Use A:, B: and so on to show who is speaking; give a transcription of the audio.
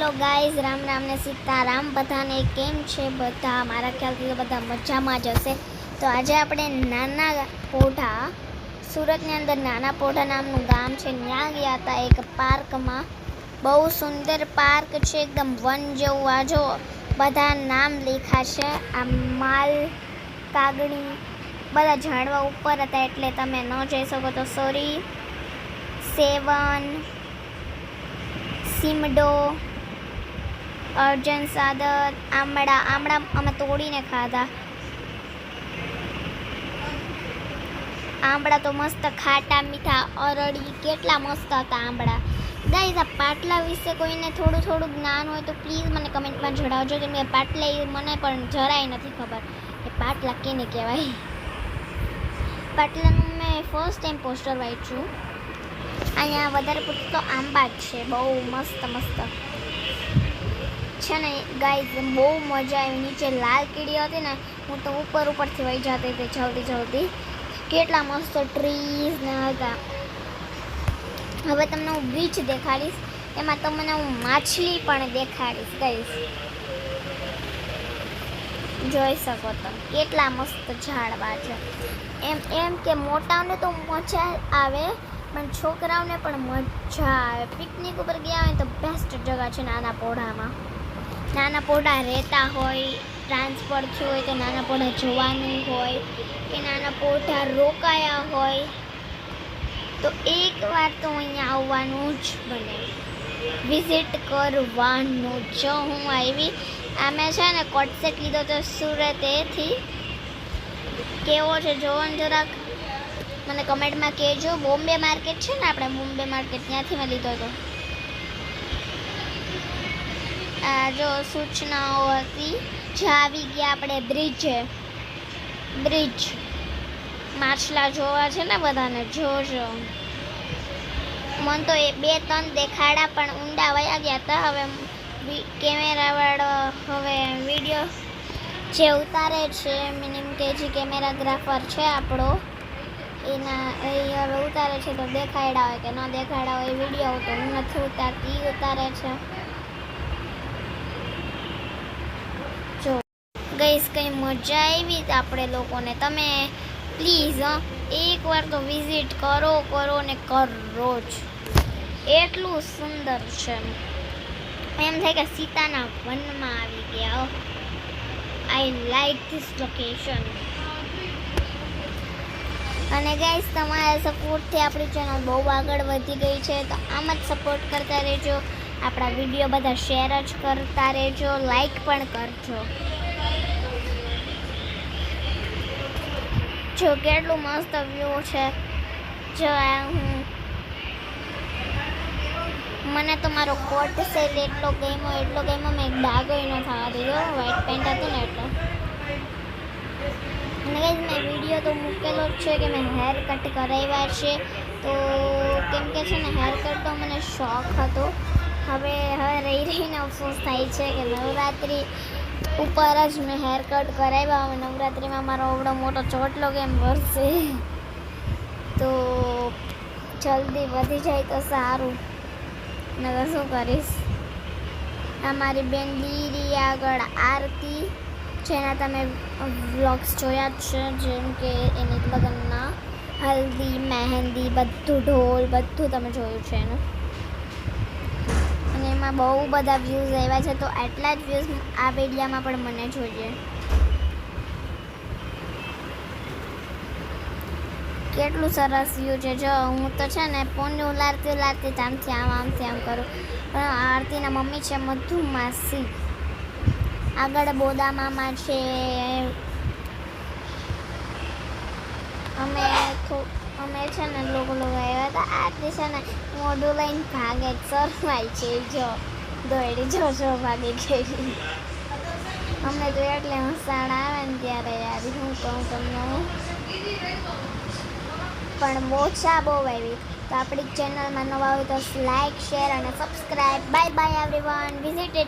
A: Hello guys, Ram Ram ને સીતારામ બધાને. કેમ છે બધા? મારા ખ્યાલથી તો બધા મજામાં જ હશે. તો આજે આપણે નાના પોઢા, સુરતની અંદર નાના પોઢા નામનું ગામ છે, ત્યાં ગયા હતા એક પાર્કમાં. બહુ સુંદર પાર્ક છે, એકદમ વન જેવું. આ જો બધા નામ લખ્યા છે, આ માલ કાગડી બધા ઝાડવા ઉપર હતા એટલે તમે ન જઈ શકો તો સોરી. સેવન, સીમડો, અર્જન સાદર, આમળા અમે તોડીને ખાધા. આંબળા તો મસ્ત ખાટા મીઠા, અરડી કેટલા મસ્ત હતા આંબળા. ગાઈઝ, આ પાટલા વિશે કોઈને થોડું જ્ઞાન હોય તો પ્લીઝ મને કમેન્ટમાં જણાવજો, કેમ કે પાટલા મને પણ જરાય નથી ખબર કે પાટલા કેને કહેવાય. પાટલાનું મેં ફર્સ્ટ ટાઈમ પોસ્ટર વાંચ્યું. અહીંયા વધારે પૂરતો આંબા જ છે, બહુ મસ્ત છે ને ગાઈઝ. બહુ મજા આવી. નીચે લાલ કીડી હતી ને, હું તો ઉપરથી વહી જતી હતી જલ્દી. કેટલા મસ્ત ટ્રીઝ ને હતા. હવે તમને હું બીચ દેખાડીશ, એમાં તમને હું માછલી પણ દેખાડીશ ગાઈઝ. જોઈ શકો તમે કેટલા મસ્ત ઝાડવા છે. એમ કે મોટાઓને તો મજા આવે, પણ છોકરાઓને પણ મજા આવે. પિકનિક ઉપર ગયા હોય તો બેસ્ટ જગા છે નાના પોઢામાં. નાના પોઢા રહેતા હોય, ટ્રાન્સફર થયું હોય તો નાના પોઢા જોવાનું હોય, કે નાના પોઢા રોકાયા હોય તો એકવાર તો અહીંયા આવવાનું જ બને, વિઝિટ કરવાનું. જો હું આવી, અમે છે ને કોટસેટ લીધો તો સુરતેથી. કેવો છે જોવો ને જરાક, મને કમેન્ટમાં કહેજો. બોમ્બે માર્કેટ છે ને, આપણે બોમ્બે માર્કેટ ત્યાંથી મેં લીધો હતો. આ જો સૂચનાઓ હતી. જ્યાં આવી ગયા આપણે બ્રિજ. માછલા જોવા છે ને બધાને, જોજો. મને તો એ 2-3 દેખાડા પણ ઊંડા વયા ગયા હતા. હવે કેમેરાવાળો હવે વિડીયો જે ઉતારે છે, મિનિમમ કે જે કેમેરાગ્રાફર છે આપણો, એ હવે ઉતારે છે તો દેખાડ્યા હોય કે ન દેખાડ્યા હોય વિડીયો, તો હું નથી ઉતારતી, ઉતારે છે. જો ગઈશ, કંઈ મજા આવી આપણે લોકોને. તમે પ્લીઝ એકવાર તો વિઝિટ કરો ને કરો જ. એટલું સુંદર છે, એમ થાય કે સીતાના વનમાં આવી ગયા. I like this location. અને ગાઈસ, તમારા સપોર્ટથી આપણી ચેનલ બહુ આગળ વધી ગઈ છે, તો આમ જ સપોર્ટ કરતા રહેજો. આપણા વિડીયો બધા શેર જ કરતા રહેજો, લાઈક પણ કરજો. જો કેટલું મસ્ત વ્યૂ છે. જો મને તો મારો કોટ સેટ એટલો ગમ્યો મેં એક ડાઘો ન થવા દીધો. વ્હાઈટ પેન્ટ હતું ને એટલે. અને ગાઈઝ, મેં વિડીયો તો મૂકેલો જ છે કે મેં હેર કટ કરાવ્યા છે. તો કેમ કે છે ને, હેર કટ તો મને શોખ હતો. હવે રહીને અફસોસ થાય છે કે નવરાત્રિ ઉપર જ મેં હેર કટ કરાવ્યા. હવે નવરાત્રિમાં મારો આવડો મોટો ચોટલો કેમ ભરશે, તો જલ્દી વધી જાય તો સારું. નકર શું કરીશ. અમારી બેન લીરી આગળ આરતી, જેના તમે વ્લોગ્સ જોયા જ છે, જેમ કે એની લગ્નના હલ્દી, મહેંદી, બધું ઢોલ બધું તમે જોયું છે એનું. અને એમાં બહુ બધા વ્યૂઝ આવ્યા છે, તો આટલા જ વ્યૂઝ આ વિડીયામાં પણ મને જોઈએ. કેટલું સરસ વ્યૂ છે. જો હું તો છે ને ફોનને ઉલારતી આમથી આમ કરું. પણ આરતીના મમ્મી છે મધુ માસી, આગળ બોદા મામા છે. અમે છે ને લોકો આવ્યા હતા. આરતી છે ને મોઢું લઈને ભાગે, શરમાય છે. જો દોડી જો ભાગી ગઈ. અમને તો એટલે હસાણ આવે ને ત્યારે, યાર હું કહું તમને. પણ મોછા બહુ આવી. તો આપણી ચેનલમાં નવા હોય તો લાઈક, શેર અને subscribe. By everyone. Visit it.